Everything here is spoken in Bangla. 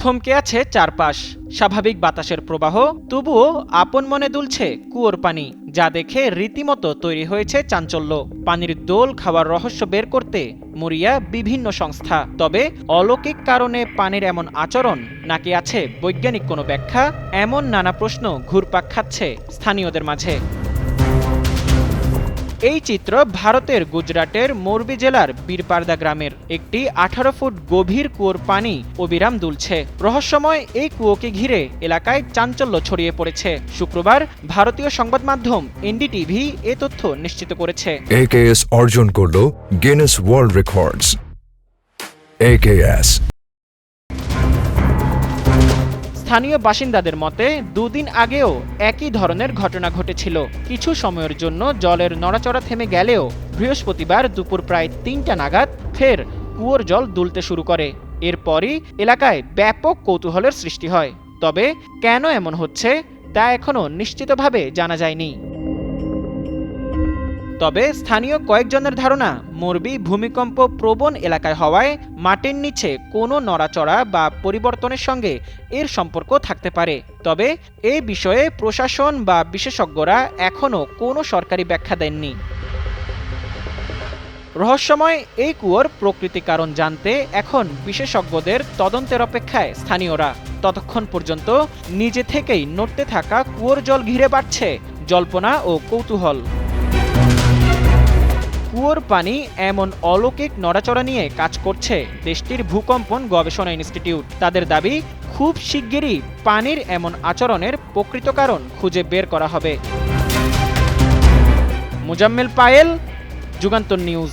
থমকে আছে চারপাশ, স্বাভাবিক বাতাসের প্রবাহ, তবুও আপন মনে দুলছে কুয়োর পানি, যা দেখে রীতিমতো তৈরি হয়েছে চাঞ্চল্য। পানির দোল খাওয়ার রহস্য বের করতে মরিয়া বিভিন্ন সংস্থা। তবে অলৌকিক কারণে পানির এমন আচরণ, নাকি আছে বৈজ্ঞানিক কোনো ব্যাখ্যা, এমন নানা প্রশ্ন ঘুরপাক খাচ্ছে স্থানীয়দের মাঝে। এই চিত্র ভারতের গুজরাটের মোরবি জেলার বীরপারদা গ্রামের। একটি 18 ফুট গভীর কুয়োর পানি অবিরাম দুলছে। রহস্যময় এই কুয়োকে ঘিরে এলাকায় চাঞ্চল্য ছড়িয়ে পড়েছে। শুক্রবার ভারতীয় সংবাদ মাধ্যম এনডিটিভি এ তথ্য নিশ্চিত করেছে। AKS অর্জন করল গিনেস ওয়ার্ল্ড রেকর্ডস। AKS স্থানীয় বাসিন্দাদের মতে দুদিন আগেও একই ধরনের ঘটনা ঘটেছিল। কিছু সময়ের জন্য জলের নড়াচড়া থেমে গেলেও বৃহস্পতিবার দুপুর প্রায় 3টা নাগাদ ফের কুয়োর জল দুলতে শুরু করে। এরপরই এলাকায় ব্যাপক কৌতূহলের সৃষ্টি হয়। তবে কেন এমন হচ্ছে তা এখনও নিশ্চিতভাবে জানা যায়নি। তবে স্থানীয় কয়েকজনের ধারণা, মোরবি ভূমিকম্প প্রবণ এলাকায় হওয়ায় মাটির নিচে কোনো নড়াচড়া বা পরিবর্তনের সঙ্গে এর সম্পর্ক থাকতে পারে। তবে এই বিষয়ে প্রশাসন বা বিশেষজ্ঞরা এখনও কোনো সরকারি ব্যাখ্যা দেননি। রহস্যময় এই কুয়োর প্রকৃতি কারণ জানতে এখন বিশেষজ্ঞদের তদন্তের অপেক্ষায় স্থানীয়রা। ততক্ষণ পর্যন্ত নিজে থেকেই নড়তে থাকা কুয়োর জল ঘিরে বাড়ছে জল্পনা ও কৌতূহল। কুয়োর পানি এমন অলৌকিক নড়াচড়া নিয়ে কাজ করছে দেশটির ভূকম্পন গবেষণা ইনস্টিটিউট। তাদের দাবি, খুব শিগগিরই পানির এমন আচরণের প্রকৃত কারণ খুঁজে বের করা হবে। মুজাম্মেল পায়েল, যুগান্তর নিউজ।